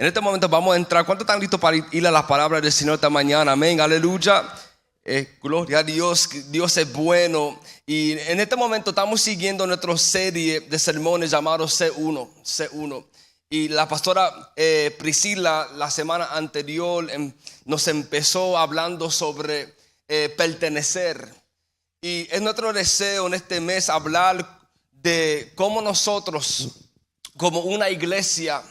En este momento vamos a entrar. ¿Cuántos están listos para ir a las palabras del Señor esta mañana? Amén, aleluya. Gloria a Dios, Dios es bueno. Y en este momento estamos siguiendo nuestra serie de sermones llamado C1. Y la pastora Priscila la semana anterior nos empezó hablando sobre pertenecer. Y es nuestro deseo en este mes hablar de cómo nosotros, como una iglesia,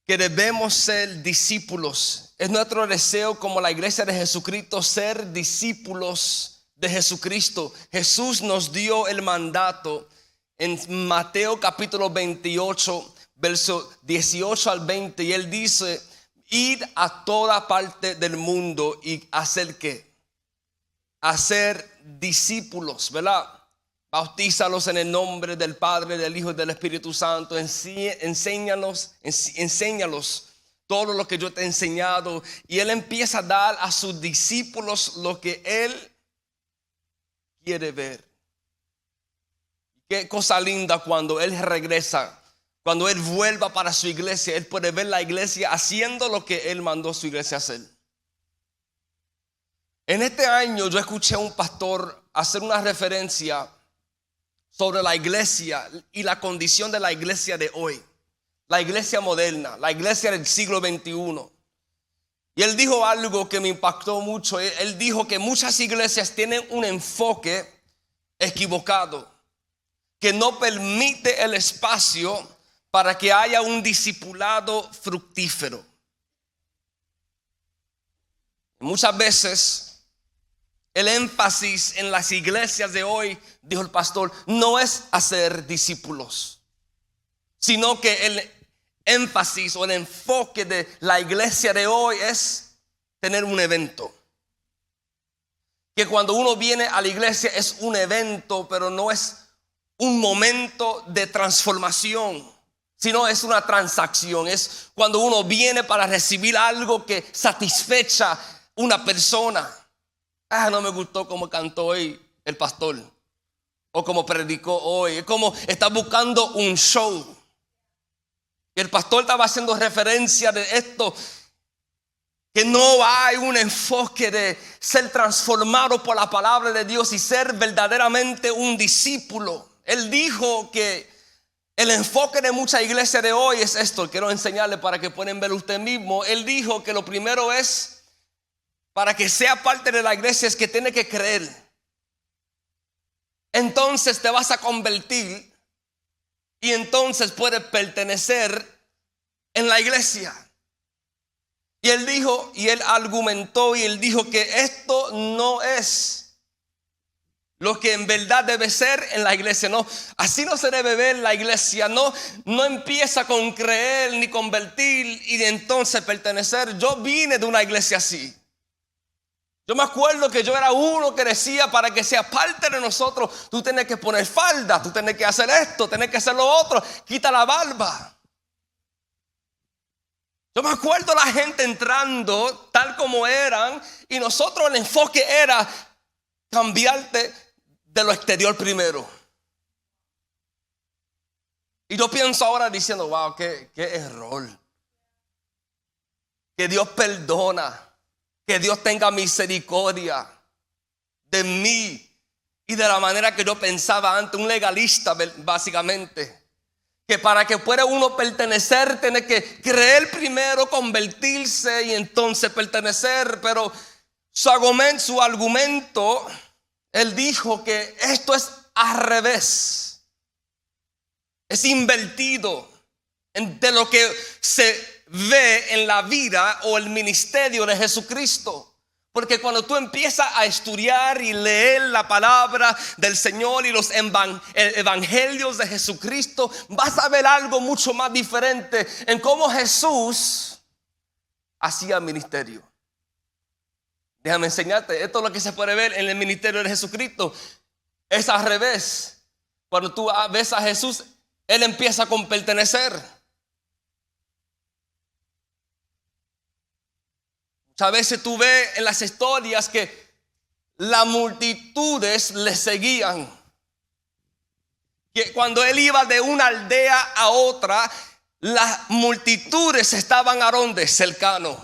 que debemos ser discípulos. Es nuestro deseo como la iglesia de Jesucristo ser discípulos de Jesucristo. Jesús nos dio el mandato en Mateo capítulo 28, verso 18 al 20. Y Él dice, id a toda parte del mundo y hacer ¿qué? Hacer discípulos, ¿verdad? Bautízalos en el nombre del Padre, del Hijo y del Espíritu Santo. Enséñalos todo lo que yo te he enseñado. Y Él empieza a dar a sus discípulos lo que Él quiere ver. Qué cosa linda cuando Él regresa, cuando Él vuelva para su iglesia. Él puede ver la iglesia haciendo lo que Él mandó a su iglesia a hacer. En este año yo escuché a un pastor hacer una referencia sobre la iglesia y la condición de la iglesia de hoy, la iglesia moderna, la iglesia del siglo XXI. Y él dijo algo que me impactó mucho. Él dijo que muchas iglesias tienen un enfoque equivocado, que no permite el espacio para que haya un discipulado fructífero. Muchas veces el énfasis en las iglesias de hoy, dijo el pastor, no es hacer discípulos, sino que el énfasis o el enfoque de la iglesia de hoy es tener un evento. Que cuando uno viene a la iglesia es un evento, pero no es un momento de transformación, sino es una transacción. Es cuando uno viene para recibir algo que satisfecha una persona. No me gustó cómo cantó hoy el pastor o como predicó hoy. Es como está buscando un show. Y el pastor estaba haciendo referencia de esto, que no hay un enfoque de ser transformado por la palabra de Dios y ser verdaderamente un discípulo. Él dijo que el enfoque de mucha iglesia de hoy es esto. Quiero enseñarle para que puedan ver usted mismo. Él dijo que lo primero es, para que sea parte de la iglesia, es que tiene que creer. Entonces te vas a convertir y entonces puedes pertenecer en la iglesia. Y él dijo, y él argumentó, y él dijo que esto no es lo que en verdad debe ser en la iglesia. No, así no se debe ver la iglesia. No empieza con creer ni convertir y entonces pertenecer. Yo vine de una iglesia así. Yo me acuerdo que yo era uno que decía, para que sea parte de nosotros, tú tienes que poner falda, tú tienes que hacer esto, tienes que hacer lo otro, quita la barba. Yo me acuerdo la gente entrando tal como eran, y nosotros el enfoque era cambiarte de lo exterior primero. Y yo pienso ahora diciendo, wow, qué error. Que Dios perdona. Que Dios tenga misericordia de mí y de la manera que yo pensaba antes, un legalista básicamente. Que para que pueda uno pertenecer tiene que creer primero, convertirse y entonces pertenecer. Pero su argumento, él dijo que esto es al revés. Es invertido de lo que se ve en la vida o el ministerio de Jesucristo. Porque cuando tú empiezas a estudiar y leer la palabra del Señor y los evangelios de Jesucristo, vas a ver algo mucho más diferente en cómo Jesús hacía ministerio. Déjame enseñarte, esto es lo que se puede ver en el ministerio de Jesucristo. Es al revés. Cuando tú ves a Jesús, Él empieza con pertenecer. A veces tú ves en las historias que las multitudes le seguían. Que cuando él iba de una aldea a otra, las multitudes estaban a donde, cercano,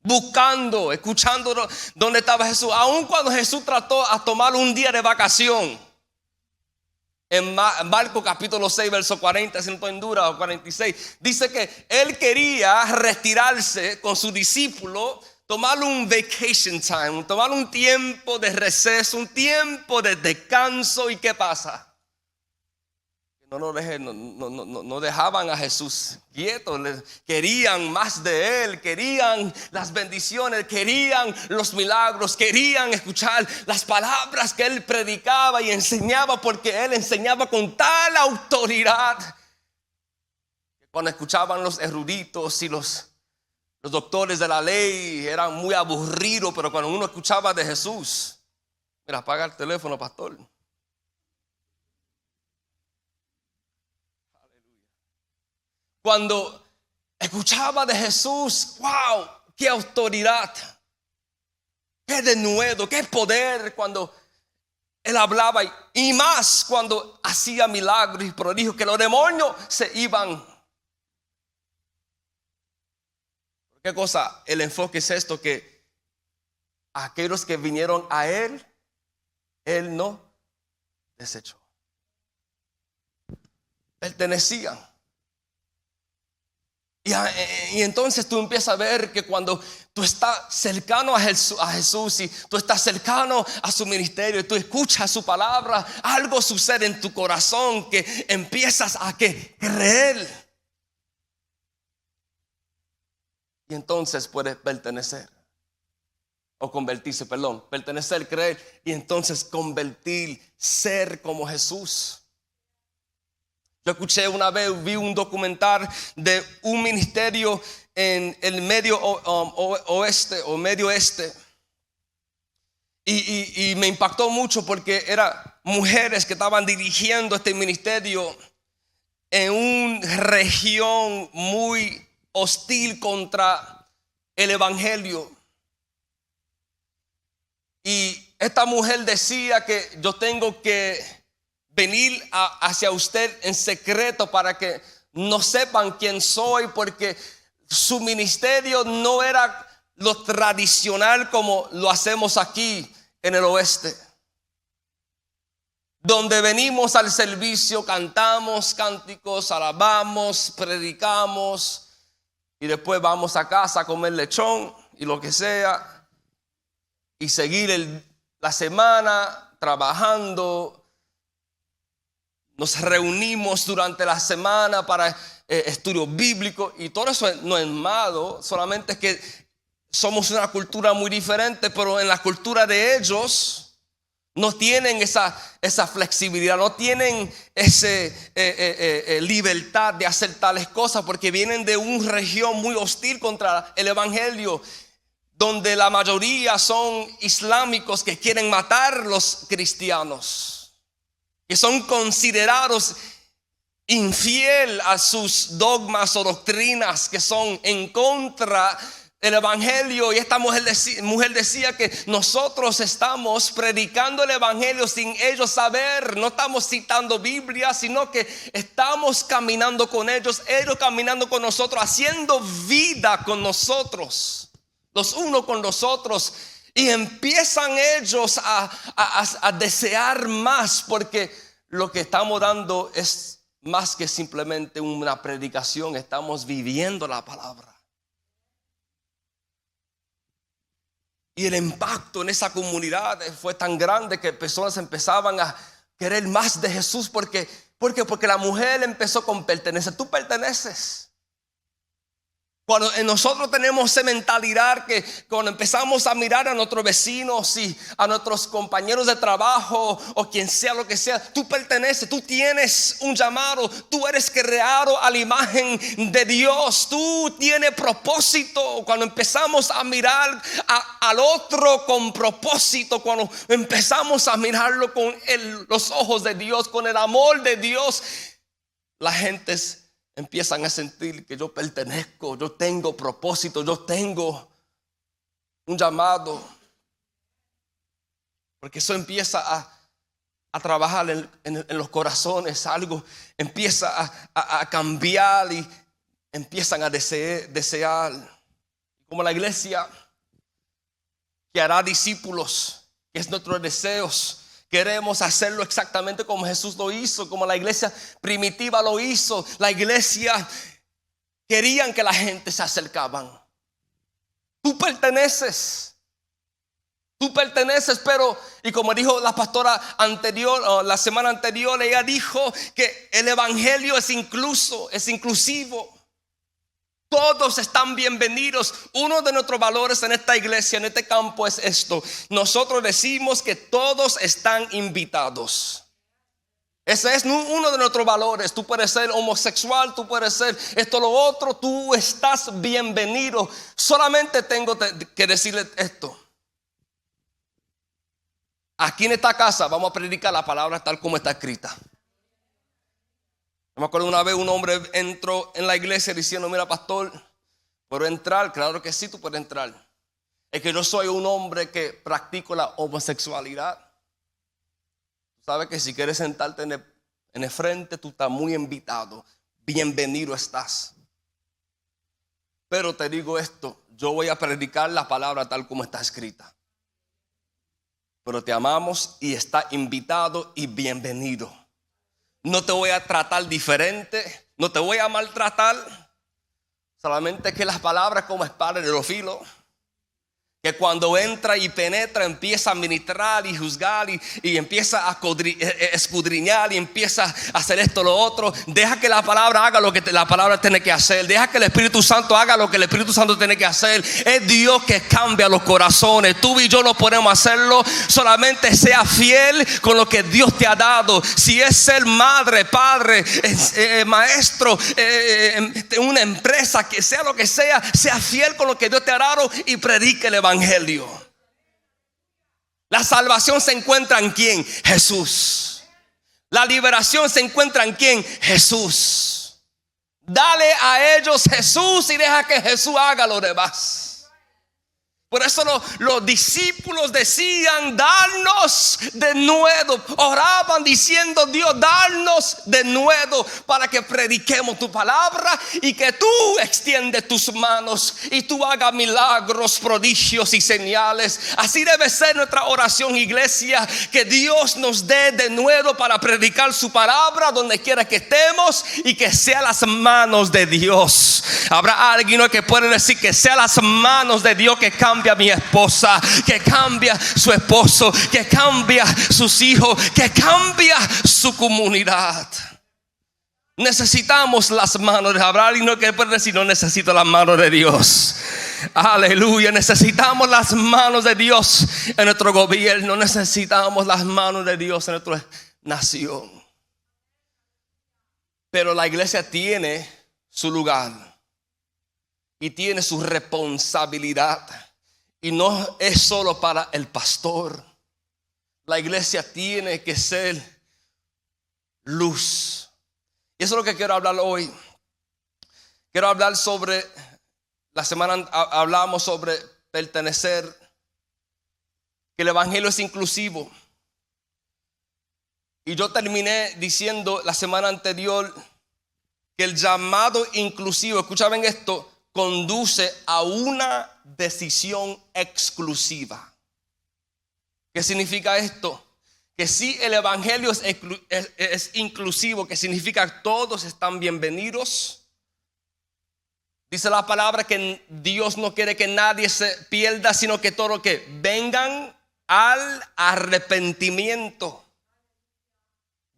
buscando, escuchando dónde estaba Jesús. Aun cuando Jesús trató a tomar un día de vacación, en Marcos capítulo 6 verso 40, si no estoy en dura, o 46, dice que él quería retirarse con su discípulo, tomar un vacation time, tomar un tiempo de receso, un tiempo de descanso. ¿Y qué pasa? No dejaban a Jesús quieto, querían más de él, querían las bendiciones, querían los milagros, querían escuchar las palabras que él predicaba y enseñaba, porque él enseñaba con tal autoridad que cuando escuchaban los eruditos y los doctores de la ley eran muy aburridos, pero cuando uno escuchaba de Jesús, mira, apaga el teléfono, pastor. Cuando escuchaba de Jesús, wow, qué autoridad, qué denuedo, qué poder cuando él hablaba, y más cuando hacía milagros y prodigios, que los demonios se iban. ¿Qué cosa? El enfoque es esto, que aquellos que vinieron a él no desechó. Pertenecían. Y entonces tú empiezas a ver que cuando tú estás cercano a Jesús y tú estás cercano a su ministerio y tú escuchas su palabra, algo sucede en tu corazón que empiezas a creer. Y entonces puedes pertenecer. O convertirse, pertenecer, creer, y entonces convertir, ser como Jesús. Yo escuché una vez, vi un documental de un ministerio en el medio oeste o medio oeste. Y me impactó mucho porque eran mujeres que estaban dirigiendo este ministerio en una región muy hostil contra el evangelio. Y esta mujer decía que yo tengo que venir hacia usted en secreto para que no sepan quién soy, porque su ministerio no era lo tradicional como lo hacemos aquí en el oeste, donde venimos al servicio, cantamos cánticos, alabamos, predicamos y después vamos a casa a comer lechón y lo que sea y seguir la semana trabajando. Nos reunimos durante la semana para estudios bíblicos, y todo eso no es malo, solamente es que somos una cultura muy diferente. Pero en la cultura de ellos no tienen esa flexibilidad, no tienen esa libertad de hacer tales cosas, porque vienen de una región muy hostil contra el evangelio, donde la mayoría son islámicos que quieren matar los cristianos, que son considerados infiel a sus dogmas o doctrinas, que son en contra del evangelio. Y esta mujer decía que nosotros estamos predicando el evangelio sin ellos saber. No estamos citando Biblia, sino que estamos caminando con ellos caminando con nosotros, haciendo vida con nosotros, los unos con los otros. Y empiezan ellos a desear más, porque lo que estamos dando es más que simplemente una predicación. Estamos viviendo la palabra. Y el impacto en esa comunidad fue tan grande que personas empezaban a querer más de Jesús. Porque la mujer empezó con pertenecer. Tú perteneces. Cuando nosotros tenemos esa mentalidad, que cuando empezamos a mirar a nuestros vecinos y a nuestros compañeros de trabajo o quien sea, lo que sea, tú perteneces, tú tienes un llamado, tú eres creado a la imagen de Dios, tú tienes propósito. Cuando empezamos a mirar al otro con propósito, cuando empezamos a mirarlo con los ojos de Dios, con el amor de Dios, la gente empiezan a sentir que yo pertenezco, yo tengo propósito, yo tengo un llamado. Porque eso empieza a trabajar en los corazones. Algo empieza a cambiar, empiezan a desear, como la iglesia que hará discípulos, que es nuestro deseo. Queremos hacerlo exactamente como Jesús lo hizo, como la iglesia primitiva lo hizo. La iglesia querían que la gente se acercaban. Tú perteneces, pero, y como dijo la pastora anterior, o la semana anterior, ella dijo que el evangelio es inclusivo. Todos están bienvenidos. Uno de nuestros valores en esta iglesia, en este campo, es esto: nosotros decimos que todos están invitados. Ese es uno de nuestros valores. Tú puedes ser homosexual, tú puedes ser esto, lo otro, tú estás bienvenido. Solamente tengo que decirle esto: aquí en esta casa vamos a predicar la palabra tal como está escrita. Me acuerdo una vez un hombre entró en la iglesia diciendo: mira, pastor, ¿puedo entrar? Claro que sí, tú puedes entrar. Es que yo soy un hombre que practico la homosexualidad. Sabes que si quieres sentarte en el frente, tú estás muy invitado. Bienvenido estás. Pero te digo esto: yo voy a predicar la palabra tal como está escrita. Pero te amamos y está invitado y bienvenido. No te voy a tratar diferente, no te voy a maltratar. Solamente que las palabras como espada de dos filos, que cuando entra y penetra empieza a ministrar y juzgar y empieza a escudriñar y empieza a hacer esto, lo otro. Deja que la palabra haga lo que la palabra tiene que hacer. Deja que el Espíritu Santo haga lo que el Espíritu Santo tiene que hacer. Es Dios que cambia los corazones. Tú y yo no podemos hacerlo. Solamente sea fiel con lo que Dios te ha dado. Si es ser madre, padre, maestro, una empresa, que sea lo que sea, sea fiel con lo que Dios te ha dado y predique el evangelio. La salvación se encuentra en ¿quién? Jesús. La liberación se encuentra en ¿quién? Jesús. Dale a ellos Jesús y deja que Jesús haga lo demás. Por eso los discípulos decían: danos de nuevo. Oraban diciendo: Dios, danos de nuevo para que prediquemos tu palabra y que tú extiendes tus manos y tú hagas milagros, prodigios y señales. Así debe ser nuestra oración, iglesia: que Dios nos dé de nuevo para predicar su palabra donde quiera que estemos y que sea las manos de Dios. Habrá alguien que puede decir que sea las manos de Dios que cambia a mi esposa, que cambia su esposo, que cambia sus hijos, que cambia su comunidad. Necesitamos las manos. Habrá alguien que puede decir: no necesito las manos de Dios. Aleluya. Necesitamos las manos de Dios en nuestro gobierno. Necesitamos las manos de Dios en nuestra nación. Pero la iglesia tiene su lugar y tiene su responsabilidad. Y no es solo para el pastor. La iglesia tiene que ser luz. Y eso es lo que quiero hablar hoy. Quiero hablar sobre, la semana hablamos sobre pertenecer, que el evangelio es inclusivo. Y yo terminé diciendo la semana anterior que el llamado inclusivo, escuchaban esto, conduce a una decisión exclusiva. ¿Qué significa esto? Que si el evangelio es inclusivo, que significa que todos están bienvenidos. Dice la palabra que Dios no quiere que nadie se pierda, sino que todos que vengan al arrepentimiento.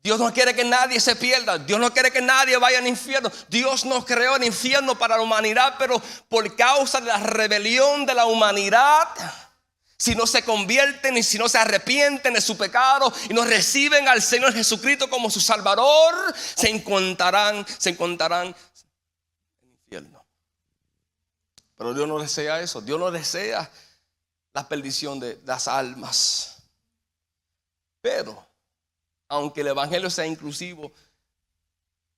Dios no quiere que nadie se pierda. Dios no quiere que nadie vaya al infierno. Dios no creó el infierno para la humanidad, pero por causa de la rebelión de la humanidad, si no se convierten y si no se arrepienten de su pecado y no reciben al Señor Jesucristo como su Salvador, se encontrarán en el infierno. Pero Dios no desea eso. Dios no desea la perdición de las almas. Pero aunque el evangelio sea inclusivo,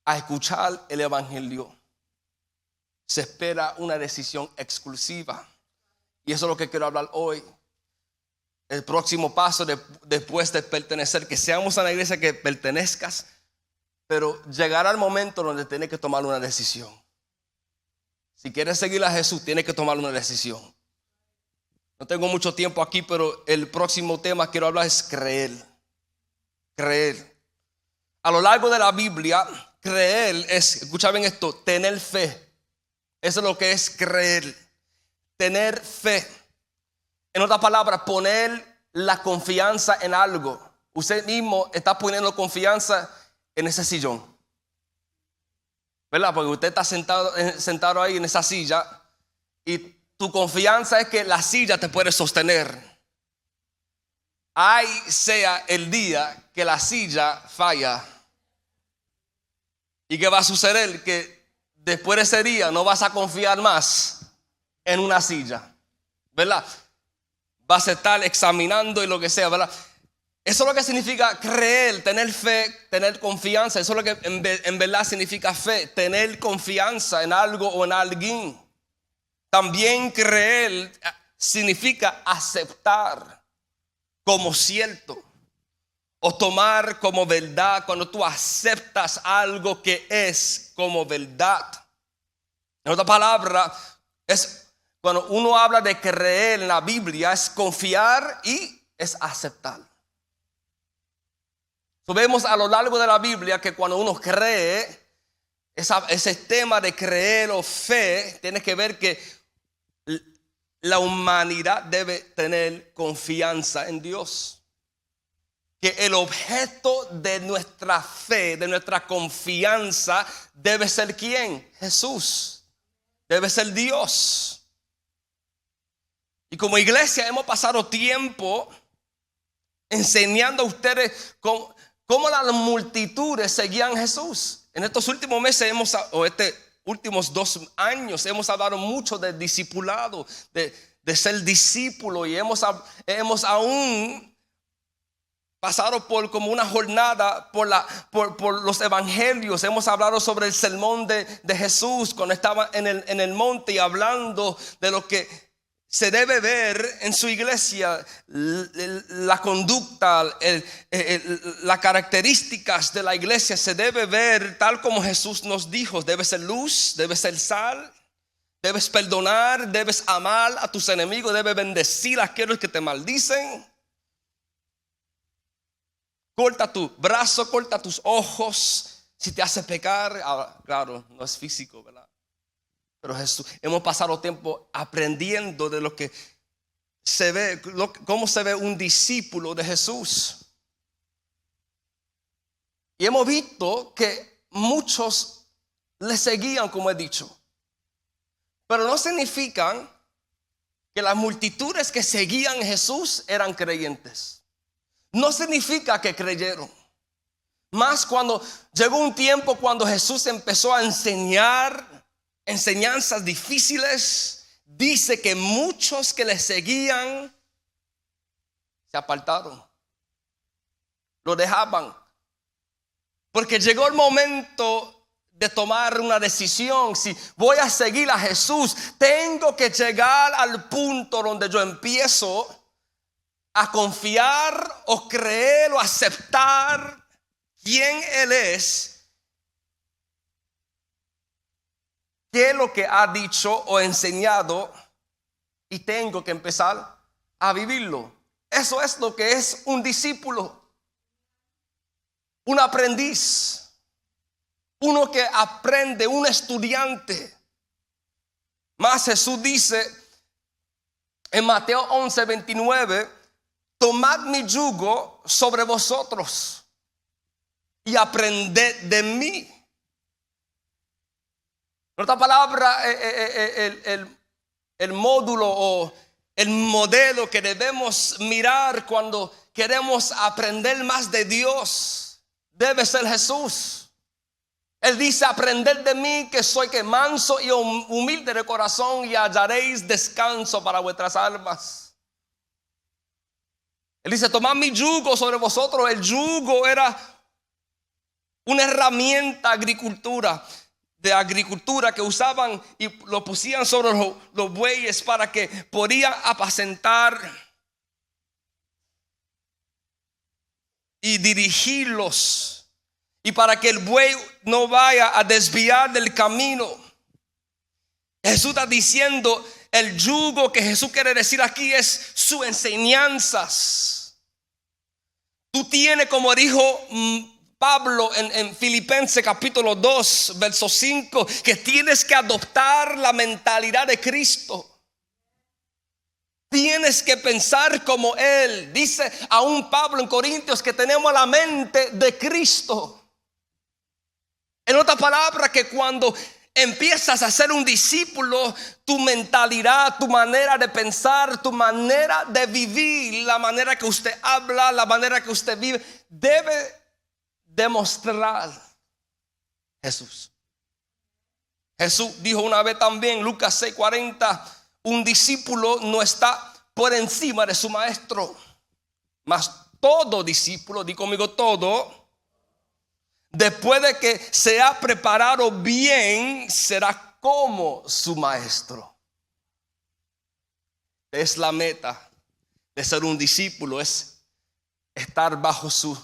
a escuchar el evangelio se espera una decisión exclusiva. Y eso es lo que quiero hablar hoy. El próximo paso después de pertenecer, que seamos una iglesia que pertenezcas, pero llegará el momento donde tienes que tomar una decisión. Si quieres seguir a Jesús, tienes que tomar una decisión. No tengo mucho tiempo aquí, pero el próximo tema que quiero hablar es creer. Creer. A lo largo de la Biblia, creer es, escucha bien esto, tener fe. Eso es lo que es creer. Tener fe. En otras palabras, poner la confianza en algo. Usted mismo está poniendo confianza en ese sillón, ¿verdad? Porque usted está sentado ahí en esa silla y tu confianza es que la silla te puede sostener. Ahí sea el día que la silla falla. ¿Y qué va a suceder? Que después de ese día no vas a confiar más en una silla, ¿verdad? Vas a estar examinando y lo que sea, ¿verdad? Eso es lo que significa creer, tener fe, tener confianza. Eso es lo que en verdad significa fe, tener confianza en algo o en alguien. También creer significa aceptar como cierto o tomar como verdad cuando tú aceptas algo que es como verdad. En otra palabra, es cuando uno habla de creer en la Biblia, es confiar y es aceptar. Vemos a lo largo de la Biblia que cuando uno cree, ese tema de creer o fe tiene que ver que la humanidad debe tener confianza en Dios. Que el objeto de nuestra fe, de nuestra confianza, debe ser ¿quién? Jesús. Debe ser Dios. Y como iglesia hemos pasado tiempo enseñando a ustedes cómo las multitudes seguían a Jesús. En estos últimos meses últimos 2 años hemos hablado mucho de discipulado, de ser discípulo, y hemos aún pasado por como una jornada por los evangelios. Hemos hablado sobre el sermón de Jesús cuando estaba en el monte y hablando de lo que se debe ver en su iglesia, la conducta, las características de la iglesia se debe ver tal como Jesús nos dijo. Debe ser luz, debe ser sal, debes perdonar, debes amar a tus enemigos, debes bendecir a aquellos que te maldicen. Corta tu brazo, corta tus ojos si te hace pecar. Claro, no es físico, ¿verdad? Pero Jesús, hemos pasado tiempo aprendiendo de lo que se ve, cómo se ve un discípulo de Jesús. Y hemos visto que muchos le seguían, como he dicho. Pero no significan que las multitudes que seguían a Jesús eran creyentes. No significa que creyeron. Más cuando llegó un tiempo cuando Jesús empezó a enseñar enseñanzas difíciles, dice que muchos que le seguían se apartaron, lo dejaban, porque llegó el momento de tomar una decisión. Si voy a seguir a Jesús, tengo que llegar al punto donde yo empiezo a confiar o creer o aceptar quién Él es, qué es lo que ha dicho o enseñado, y tengo que empezar a vivirlo. Eso es lo que es un discípulo, un aprendiz, uno que aprende, un estudiante. Más Jesús dice en Mateo 11:29, tomad mi yugo sobre vosotros y aprended de mí. En otra palabra, el módulo o el modelo que debemos mirar cuando queremos aprender más de Dios debe ser Jesús. Él dice: aprended de mí, que soy manso y humilde de corazón, y hallaréis descanso para vuestras almas. Él dice: tomad mi yugo sobre vosotros. El yugo era una herramienta de agricultura que usaban y lo pusieran sobre los bueyes para que podían apacentar y dirigirlos, y para que el buey no vaya a desviar del camino. Jesús está diciendo, el yugo que Jesús quiere decir aquí es sus enseñanzas. Tú tienes, como dijo Pablo en Filipenses capítulo 2, verso 5, que tienes que adoptar la mentalidad de Cristo. Tienes que pensar como Él. Dice aún Pablo en Corintios que tenemos la mente de Cristo. En otras palabras, que cuando empiezas a ser un discípulo, tu mentalidad, tu manera de pensar, tu manera de vivir, la manera que usted habla, la manera que usted vive, debe demostrar Jesús. Jesús dijo una vez también, Lucas 6:40, un discípulo no está por encima de su maestro, mas todo discípulo, di conmigo todo, después de que se ha preparado bien, será como su maestro. Es la meta de ser un discípulo, es estar bajo sus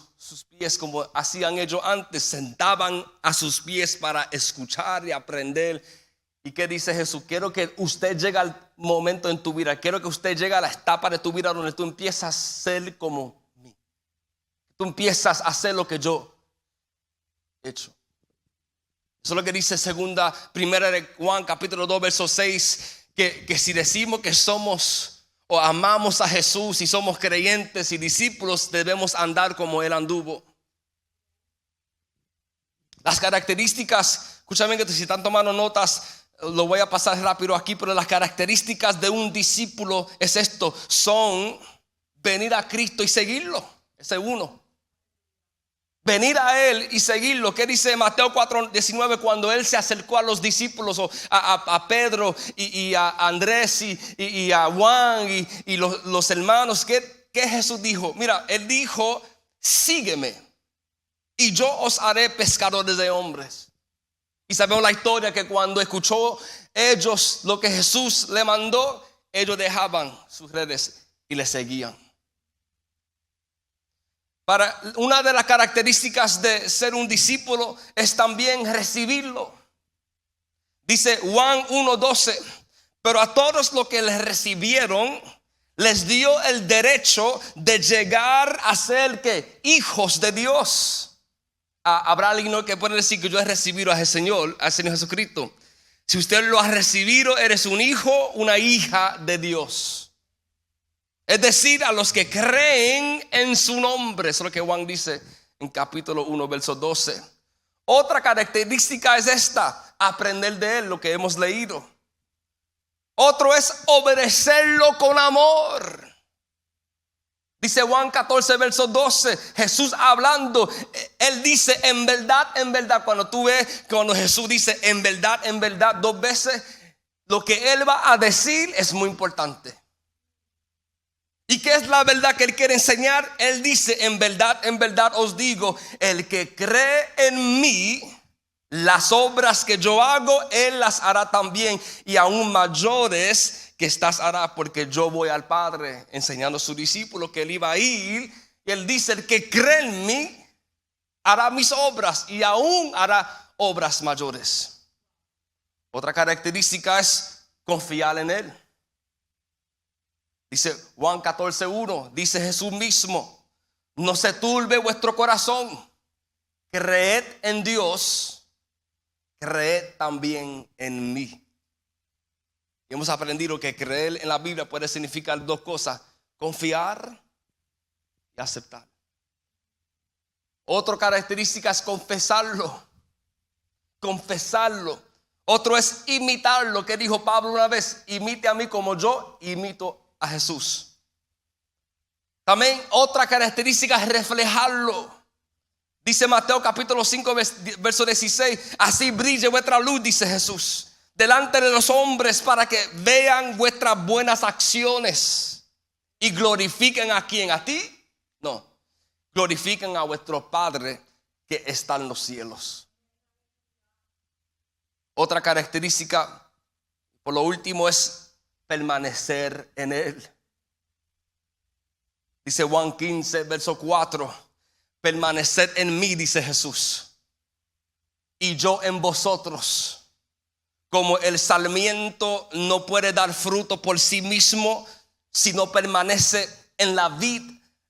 pies como hacían ellos antes. Sentaban a sus pies para escuchar y aprender. ¿Y qué dice Jesús? Quiero que usted llegue al momento en tu vida, quiero que usted llegue a la etapa de tu vida donde tú empiezas a ser como mí. Tú empiezas a hacer lo que yo hecho. Eso es lo que dice primera de Juan capítulo 2 verso 6, que si decimos que somos o amamos a Jesús y somos creyentes y discípulos, debemos andar como Él anduvo. Las características, escúchame que si están tomando notas, lo voy a pasar rápido aquí, pero las características de un discípulo es esto, son venir a Cristo y seguirlo. Ese es uno. Venir a Él y seguirlo. ¿Qué dice Mateo 4:19? Cuando Él se acercó a los discípulos, o a Pedro y a Andrés y a Juan y los hermanos, ¿qué Jesús dijo? Mira, Él dijo, sígueme y yo os haré pescadores de hombres. Y sabemos la historia que cuando escuchó ellos lo que Jesús le mandó, ellos dejaban sus redes y le seguían. Una de las características de ser un discípulo es también recibirlo. Dice Juan 1:12, pero a todos los que les recibieron, les dio el derecho de llegar a ser ¿qué? Hijos de Dios. Habrá alguien que puede decir que yo he recibido al Señor Jesucristo. Si usted lo ha recibido, eres un hijo, una hija de Dios. Es decir, a los que creen en su nombre. Eso es lo que Juan dice en capítulo 1, verso 12. Otra característica es esta: aprender de Él, lo que hemos leído. Otro es obedecerlo con amor. Dice Juan 14, verso 12, Jesús hablando, Él dice en verdad, cuando tú ves, cuando Jesús dice en verdad 2 veces, lo que Él va a decir es muy importante. ¿Y qué es la verdad que Él quiere enseñar? Él dice, en verdad os digo, el que cree en mí, las obras que yo hago, Él las hará también, y aún mayores que estas hará, porque yo voy al Padre, enseñando a sus discípulos que Él iba a ir. Y Él dice, el que cree en mí, hará mis obras, y aún hará obras mayores. Otra característica es confiar en Él. Dice Juan 14:1, dice Jesús mismo, no se turbe vuestro corazón, creed en Dios, creed también en mí. Y hemos aprendido que creer en la Biblia puede significar 2 cosas: confiar y aceptar. Otra característica es confesarlo. Otro es imitarlo, que dijo Pablo una vez, imite a mí como yo imito a Jesús. También otra característica es reflejarlo. Dice Mateo capítulo 5 verso 16, así brille vuestra luz, dice Jesús, delante de los hombres, para que vean vuestras buenas acciones y glorifiquen ¿a quién? ¿A ti? No, glorifiquen a vuestro Padre que está en los cielos. Otra característica, por lo último, es permanecer en Él. Dice Juan 15 verso 4, permaneced en mí, dice Jesús, y yo en vosotros. Como el sarmiento no puede dar fruto por sí mismo si no permanece en la vid,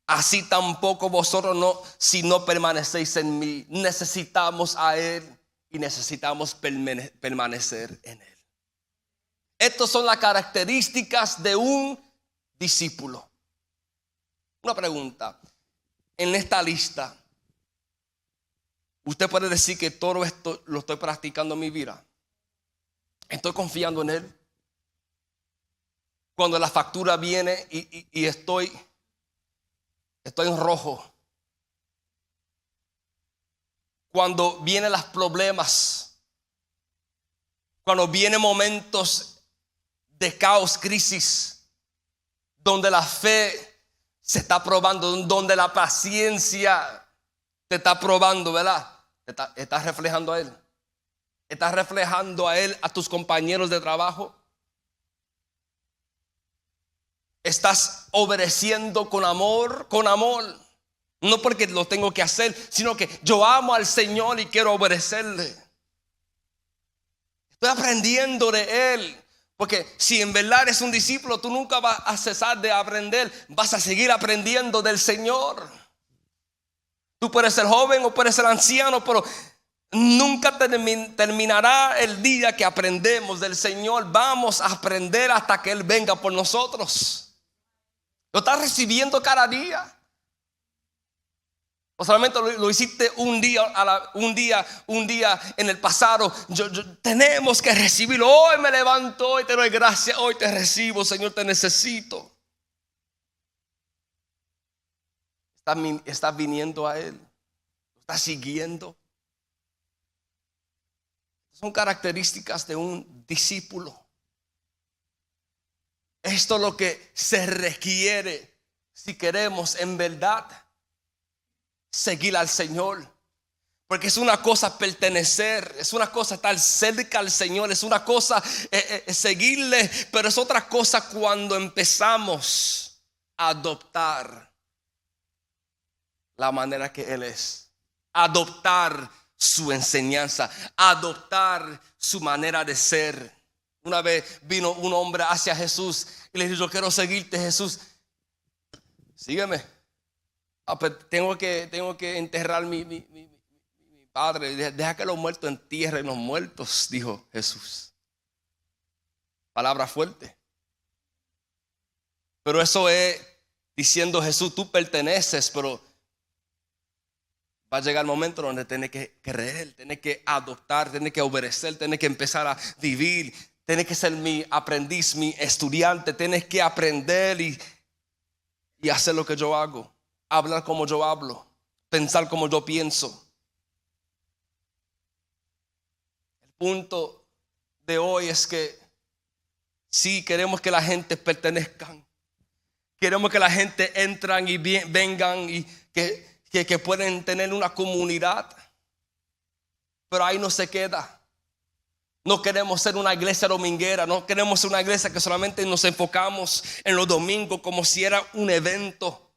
así tampoco vosotros no, si no permanecéis en mí. Necesitamos a Él y necesitamos permanecer en Él. Estas son las características de un discípulo. Una pregunta. En esta lista, ¿usted puede decir que todo esto lo estoy practicando en mi vida? ¿Estoy confiando en Él? Cuando la factura viene y estoy en rojo. Cuando vienen los problemas. Cuando vienen momentos de caos, crisis, donde la fe se está probando, donde la paciencia te está probando, ¿verdad? Estás reflejando a Él. Estás reflejando a Él, a tus compañeros de trabajo. Estás obedeciendo con amor, no porque lo tengo que hacer, sino que yo amo al Señor y quiero obedecerle. Estoy aprendiendo de Él, porque si en verdad eres un discípulo, tú nunca vas a cesar de aprender, vas a seguir aprendiendo del Señor. Tú puedes ser joven o puedes ser anciano, pero nunca terminará el día que aprendemos del Señor. Vamos a aprender hasta que Él venga por nosotros. Lo estás recibiendo cada día. O solamente lo hiciste un día en el pasado. Tenemos que recibirlo. Hoy me levanto, hoy te doy gracias, hoy te recibo, Señor, te necesito. Estás viniendo a Él. Estás siguiendo. Son características de un discípulo. Esto es lo que se requiere si queremos en verdad seguir al Señor. Porque es una cosa pertenecer, es una cosa estar cerca al Señor, es una cosa seguirle, pero es otra cosa cuando empezamos a adoptar la manera que Él es, adoptar su enseñanza, adoptar su manera de ser. Una vez vino un hombre hacia Jesús y le dijo: yo quiero seguirte, Jesús. Sígueme. Pues tengo que enterrar mi padre. Deja que los muertos entierren los muertos, dijo Jesús. Palabra fuerte. Pero eso es diciendo: Jesús, tú perteneces, pero va a llegar el momento donde tienes que creer, tienes que adoptar, tienes que obedecer, tienes que empezar a vivir, tienes que ser mi aprendiz, mi estudiante, tienes que aprender y hacer lo que yo hago, hablar como yo hablo, pensar como yo pienso. El punto de hoy es que sí, queremos que la gente pertenezcan, queremos que la gente entran y vengan y que pueden tener una comunidad, pero ahí no se queda. No queremos ser una iglesia dominguera, no queremos ser una iglesia que solamente nos enfocamos en los domingos como si era un evento.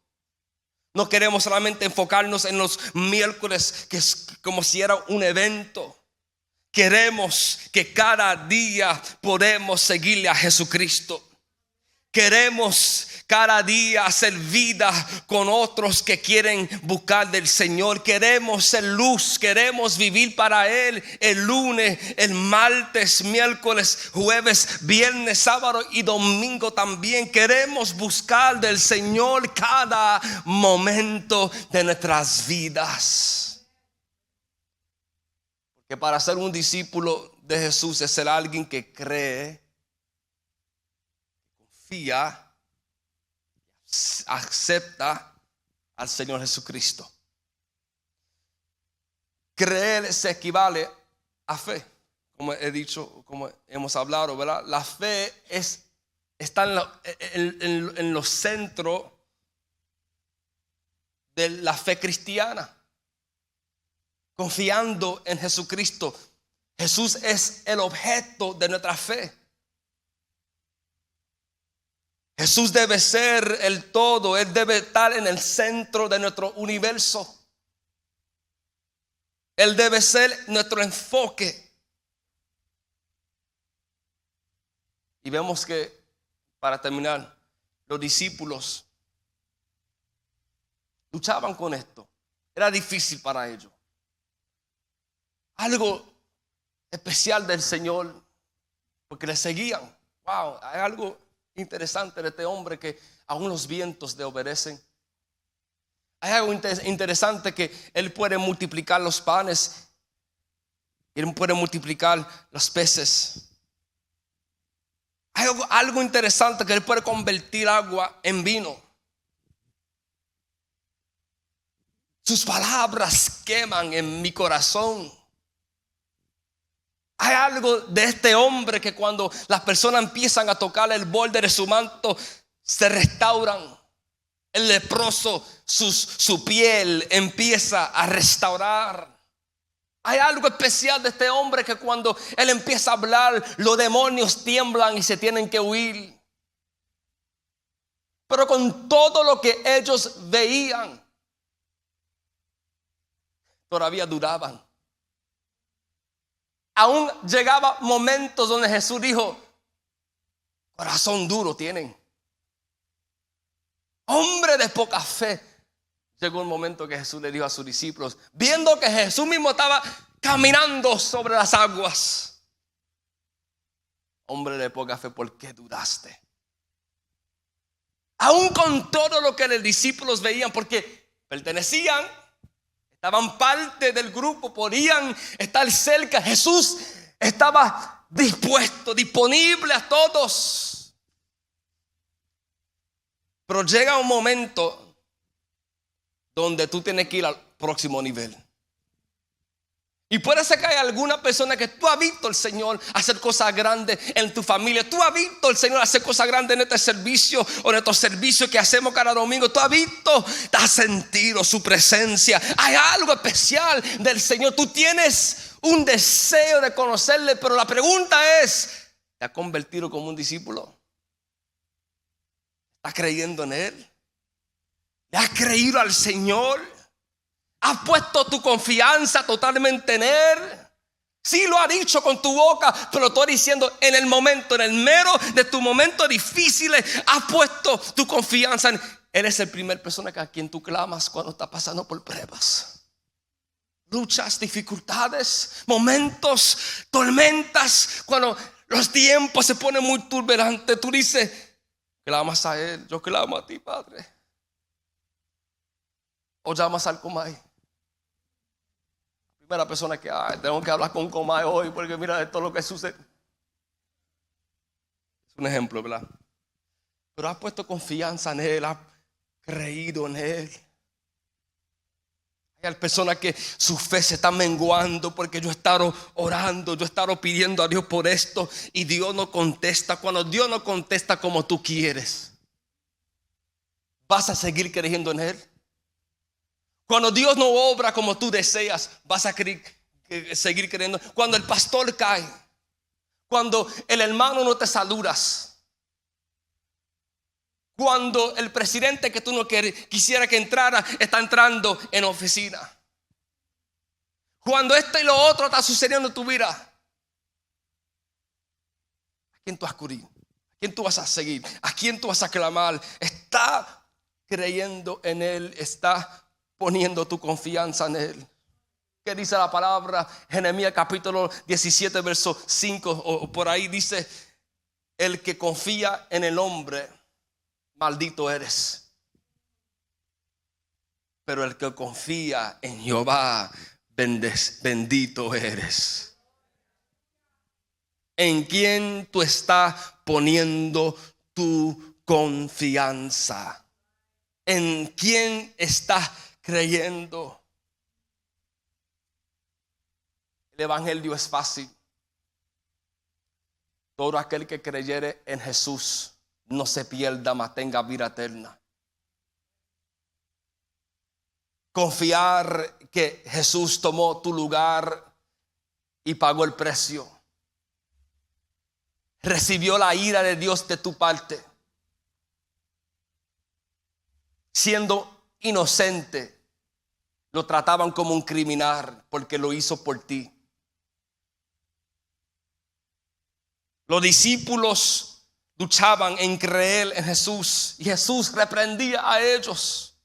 No queremos solamente enfocarnos en los miércoles que es como si era un evento. Queremos que cada día podemos seguirle a Jesucristo. Queremos cada día hacer vida con otros que quieren buscar del Señor. Queremos ser luz, queremos vivir para Él el lunes, el martes, miércoles, jueves, viernes, sábado y domingo también. Queremos buscar del Señor cada momento de nuestras vidas. Porque para ser un discípulo de Jesús es ser alguien que cree, confía, acepta al Señor Jesucristo. Creer se equivale a fe, como he dicho, como hemos hablado, ¿verdad? La fe está en los centros de la fe cristiana, confiando en Jesucristo. Jesús es el objeto de nuestra fe. Jesús debe ser el todo. Él debe estar en el centro de nuestro universo. Él debe ser nuestro enfoque. Y vemos que, para terminar, los discípulos luchaban con esto. Era difícil para ellos. Algo especial del Señor, porque le seguían. Wow, hay algo interesante de este hombre que aún los vientos le obedecen. Hay algo interesante que Él puede multiplicar los panes. Él puede multiplicar los peces. Hay algo interesante que Él puede convertir agua en vino. Sus palabras queman en mi corazón. Hay algo de este hombre que cuando las personas empiezan a tocar el borde de su manto, se restauran. El leproso, su piel empieza a restaurar. Hay algo especial de este hombre que cuando él empieza a hablar, los demonios tiemblan y se tienen que huir. Pero con todo lo que ellos veían, todavía duraban. Aún llegaba momentos donde Jesús dijo: corazón duro tienen, hombre de poca fe. Llegó un momento que Jesús le dijo a sus discípulos, viendo que Jesús mismo estaba caminando sobre las aguas: hombre de poca fe, ¿por qué dudaste? Aún con todo lo que los discípulos veían, porque pertenecían, estaban parte del grupo, podían estar cerca. Jesús estaba dispuesto, disponible a todos. Pero llega un momento donde tú tienes que ir al próximo nivel. Y puede ser que hay alguna persona que tú has visto al Señor hacer cosas grandes en tu familia. Tú has visto al Señor hacer cosas grandes en este servicio o en estos servicios que hacemos cada domingo. Tú has visto, te has sentido su presencia. Hay algo especial del Señor. Tú tienes un deseo de conocerle, pero la pregunta es: ¿te has convertido como un discípulo? ¿Estás creyendo en Él? ¿Le has creído al Señor? ¿Has puesto tu confianza totalmente en Él? Sí, lo has dicho con tu boca, pero estoy diciendo, en el momento, en el mero de tu momento difícil, has puesto tu confianza en Él. Él es el primer persona a quien tú clamas cuando estás pasando por pruebas, luchas, dificultades, momentos, tormentas. Cuando los tiempos se ponen muy turbulentos, tú dices, clamas a Él. Yo clamo a ti, Padre. O llamas al Comay. Primera persona que tengo que hablar con Comay hoy, porque mira esto es lo que sucede. Es un ejemplo, ¿verdad? Pero has puesto confianza en Él, has creído en Él. Hay personas que su fe se está menguando porque yo he estado orando, yo he estado pidiendo a Dios por esto y Dios no contesta. Cuando Dios no contesta como tú quieres, ¿vas a seguir creyendo en Él? Cuando Dios no obra como tú deseas, vas a seguir creyendo. Cuando el pastor cae, cuando el hermano no te saludas, cuando el presidente que tú no quisiera que entrara está entrando en la oficina, cuando esto y lo otro está sucediendo en tu vida, ¿a quién tú vas a acudir? ¿A quién tú vas a seguir? ¿A quién tú vas a clamar? ¿Está creyendo en Él? ¿Está poniendo tu confianza en Él? ¿Qué dice la palabra? Jeremías capítulo 17 verso 5 o por ahí dice: el que confía en el hombre, maldito eres, pero el que confía en Jehová, bendito eres. ¿En quién tú estás poniendo tu confianza? ¿En quién estás creyendo? El evangelio es fácil. Todo aquel que creyere en Jesús no se pierda, mas tenga vida eterna. Confiar que Jesús tomó tu lugar y pagó el precio. Recibió la ira de Dios de tu parte. Siendo inocente, lo trataban como un criminal porque lo hizo por ti. Los discípulos luchaban en creer en Jesús y Jesús reprendía a ellos.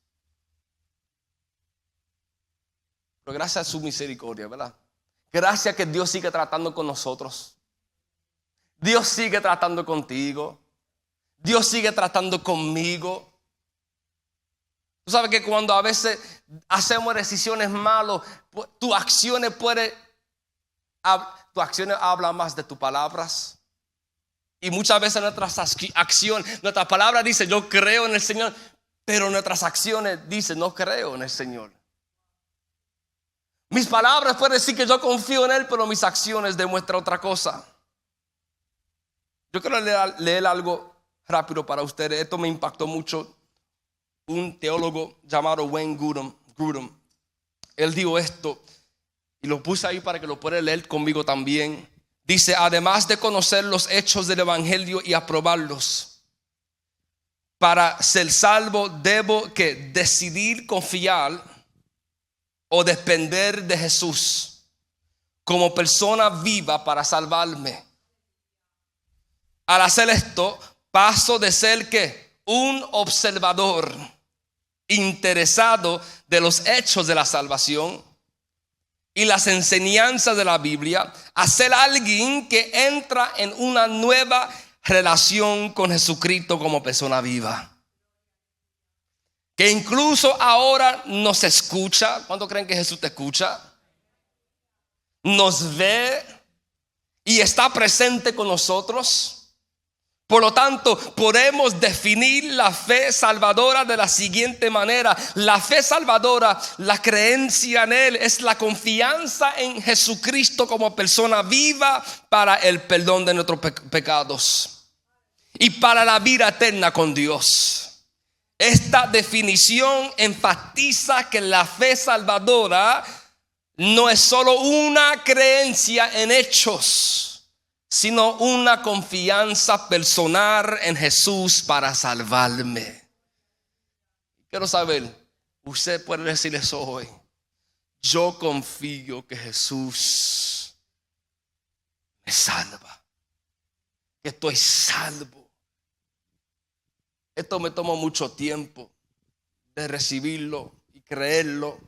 Pero gracias a su misericordia, ¿verdad? Gracias que Dios sigue tratando con nosotros. Dios sigue tratando contigo. Dios sigue tratando conmigo. Tú sabes que cuando a veces hacemos decisiones malas, tus acciones hablan más de tus palabras. Y muchas veces nuestras acciones, nuestras palabras dicen yo creo en el Señor, pero nuestras acciones dicen no creo en el Señor. Mis palabras pueden decir que yo confío en Él, pero mis acciones demuestran otra cosa. Yo quiero leer algo rápido para ustedes. Esto me impactó mucho. Un teólogo llamado Wayne Grudem. Él dijo esto y lo puse ahí para que lo puedan leer conmigo también. Dice: además de conocer los hechos del evangelio y aprobarlos, para ser salvo debo que decidir confiar o depender de Jesús como persona viva para salvarme. Al hacer esto, paso de ser un observador interesado de los hechos de la salvación y las enseñanzas de la Biblia a ser alguien que entra en una nueva relación con Jesucristo como persona viva, que incluso ahora nos escucha. ¿Cuántos creen que Jesús te escucha? Nos ve y está presente con nosotros. Por lo tanto, podemos definir la fe salvadora de la siguiente manera. La fe salvadora, la creencia en Él, es la confianza en Jesucristo como persona viva para el perdón de nuestros pecados y para la vida eterna con Dios. Esta definición enfatiza que la fe salvadora no es solo una creencia en hechos, sino una confianza personal en Jesús para salvarme. Quiero saber, usted puede decir eso hoy. Yo confío que Jesús me salva, que estoy salvo. Esto me tomó mucho tiempo de recibirlo y creerlo,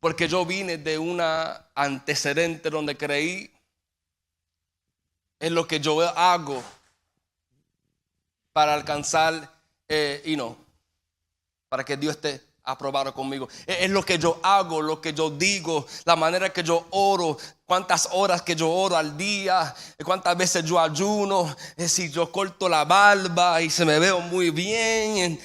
porque yo vine de una antecedente donde creí en lo que yo hago para alcanzar, para que Dios esté aprobado conmigo. Es lo que yo hago, lo que yo digo, la manera que yo oro, cuántas horas que yo oro al día, cuántas veces yo ayuno, si yo corto la barba y se me veo muy bien.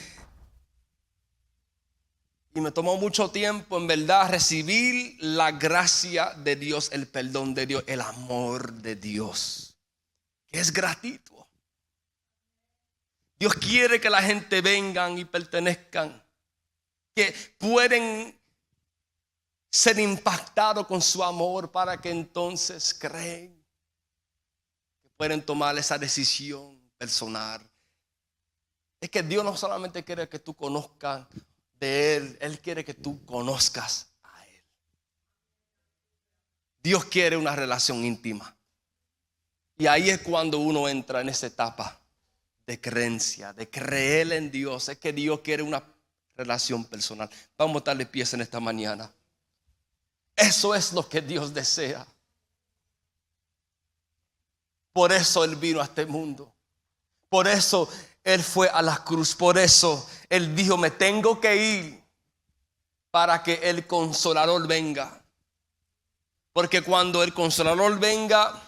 Y me tomó mucho tiempo, en verdad, recibir la gracia de Dios, el perdón de Dios, el amor de Dios, que es gratuito. Dios quiere que la gente vengan y pertenezcan, que pueden ser impactados con su amor para que entonces creen, que pueden tomar esa decisión personal. Es que Dios no solamente quiere que tú conozcas de Él, Él quiere que tú conozcas a Él. Dios quiere una relación íntima. Y ahí es cuando uno entra en esa etapa de creencia, de creer en Dios. Es que Dios quiere una relación personal. Vamos a darle pies en esta mañana. Eso es lo que Dios desea. Por eso Él vino a este mundo. Por eso Él fue a la cruz. Por eso Él dijo: me tengo que ir para que el Consolador venga. Porque cuando el Consolador venga,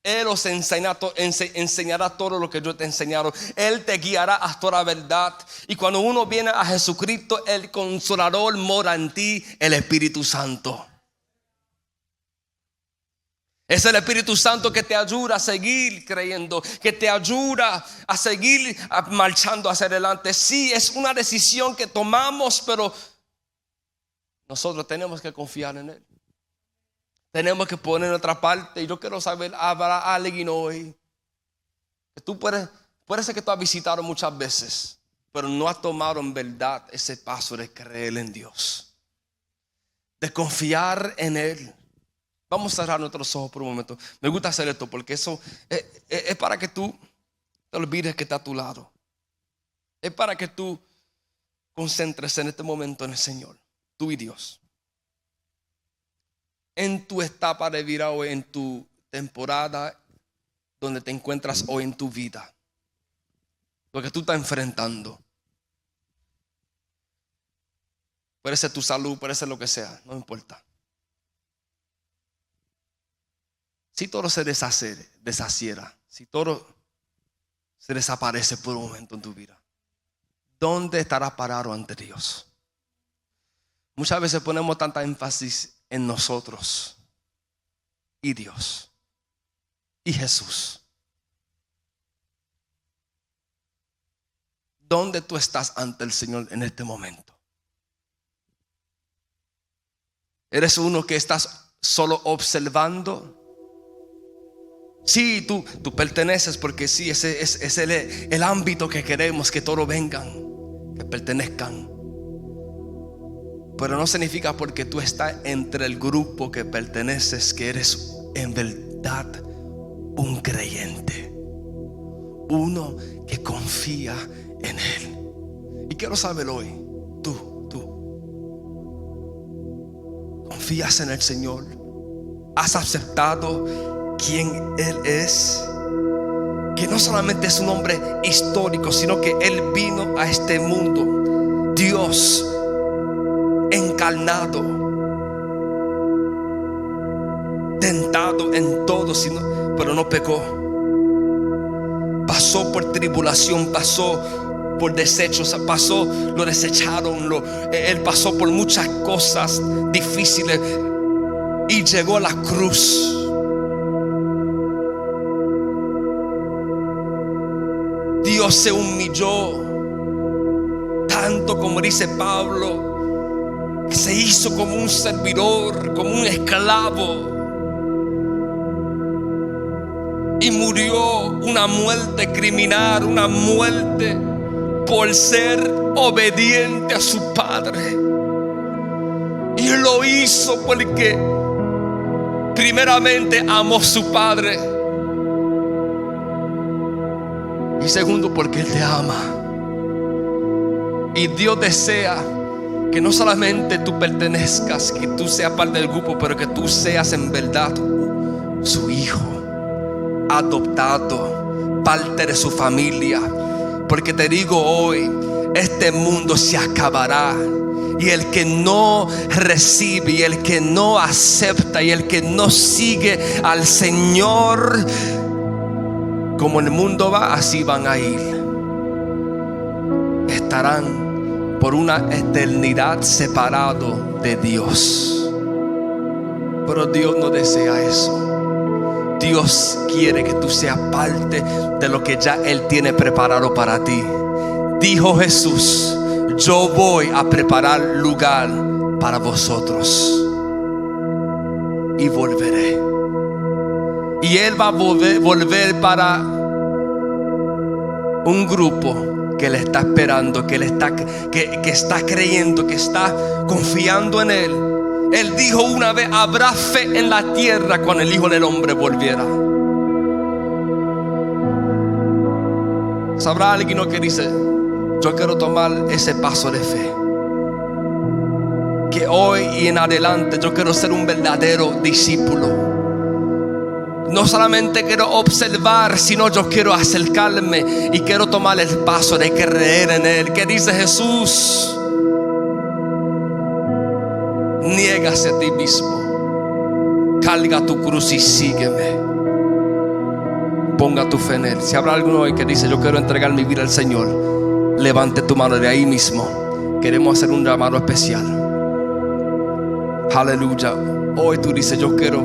Él os enseñará todo lo que yo te he enseñado. Él te guiará a toda verdad. Y cuando uno viene a Jesucristo, el Consolador mora en ti, el Espíritu Santo. Es el Espíritu Santo que te ayuda a seguir creyendo, que te ayuda a seguir marchando hacia adelante. Sí, es una decisión que tomamos, pero nosotros tenemos que confiar en Él. Tenemos que poner nuestra parte. Y yo quiero saber, ¿habrá alguien hoy que puede ser que tú has visitado muchas veces, pero no has tomado en verdad ese paso de creer en Dios, de confiar en Él? Vamos a cerrar nuestros ojos por un momento. Me gusta hacer esto porque eso es para que tú te olvides que está a tu lado. Es para que tú concentres en este momento en el Señor, tú y Dios. En tu etapa de vida o en tu temporada donde te encuentras hoy en tu vida, lo que tú estás enfrentando. Puede ser tu salud, puede ser lo que sea, no importa. Si todo se deshaciera, si todo se desaparece por un momento en tu vida, ¿dónde estarás parado ante Dios? Muchas veces ponemos tanta énfasis en nosotros y Dios y Jesús. ¿Dónde tú estás ante el Señor en este momento? ¿Eres uno que estás solo observando? Sí, tú perteneces porque sí, ese es el ámbito que queremos, que todos vengan, que pertenezcan. Pero no significa porque tú estás entre el grupo que perteneces que eres en verdad un creyente, uno que confía en Él. Y quiero saber hoy, tú ¿confías en el Señor? ¿Has aceptado quién Él es? Que no solamente es un hombre histórico, sino que Él vino a este mundo, Dios encarnado, tentado en todo, pero no pecó. Pasó por tribulación, pasó por desechos, lo desecharon, Él pasó por muchas cosas difíciles y llegó a la cruz. Dios se humilló tanto, como dice Pablo, que se hizo como un servidor, como un esclavo, y murió una muerte criminal, una muerte por ser obediente a su Padre. Y Él lo hizo porque primeramente amó a su Padre, y segundo porque Él te ama. Y Dios desea que no solamente tú pertenezcas, que tú seas parte del grupo, pero que tú seas en verdad su hijo adoptado, parte de su familia. Porque te digo hoy, este mundo se acabará, y el que no recibe, y el que no acepta, y el que no sigue al Señor, como el mundo va, así van a ir. Estarán por una eternidad separados de Dios. Pero Dios no desea eso. Dios quiere que tú seas parte de lo que ya Él tiene preparado para ti. Dijo Jesús: yo voy a preparar lugar para vosotros y volveré. Y Él va a volver para un grupo que le está esperando, que está creyendo, que está confiando en Él. Él dijo una vez: habrá fe en la tierra cuando el Hijo del Hombre volviera. ¿Sabrá alguien que dice: yo quiero tomar ese paso de fe? Que hoy y en adelante yo quiero ser un verdadero discípulo. No solamente quiero observar, sino yo quiero acercarme y quiero tomar el paso de creer en Él. ¿Qué dice Jesús? Niégase a ti mismo, carga tu cruz y sígueme. Ponga tu fe en Él. Si habrá alguno hoy que dice: yo quiero entregar mi vida al Señor, levante tu mano de ahí mismo. Queremos hacer un llamado especial. Aleluya. Hoy tú dices: yo quiero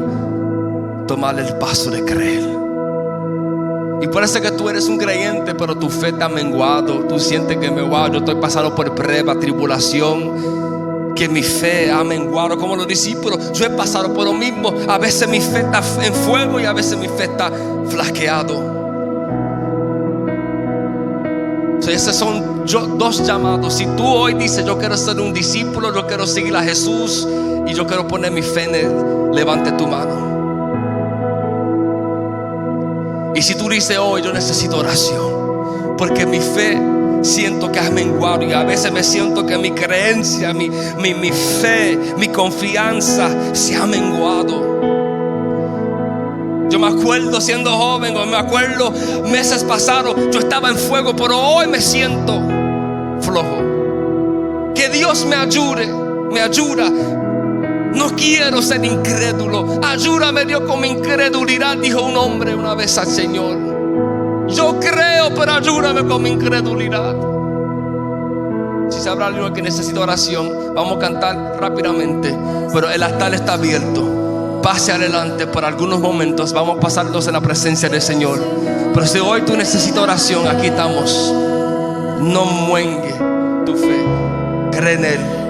tomar el paso de creer. Y parece que tú eres un creyente, pero tu fe está menguado. Tú sientes que yo estoy pasando por prueba, tribulación, que mi fe ha menguado como los discípulos. Yo he pasado por lo mismo. A veces mi fe está en fuego y a veces mi fe está flaqueado. Esos son dos llamados. Si tú hoy dices: yo quiero ser un discípulo, yo quiero seguir a Jesús y yo quiero poner mi fe en Él, levante tu mano. Y si tú dices hoy, yo necesito oración, porque mi fe siento que has menguado, y a veces me siento que mi creencia, mi fe, mi confianza se ha menguado. Yo me acuerdo siendo joven, o me acuerdo meses pasados, yo estaba en fuego, pero hoy me siento flojo. Que Dios me ayuda. No quiero ser incrédulo. Ayúdame, Dios, con mi incredulidad, dijo un hombre una vez al Señor. Yo creo, pero ayúdame con mi incredulidad. Si se habrá alguien que necesita oración, vamos a cantar rápidamente, pero el altar está abierto. Pase adelante por algunos momentos. Vamos a pasarlos en la presencia del Señor. Pero si hoy tú necesitas oración, aquí estamos. No muengue tu fe. Cree en Él.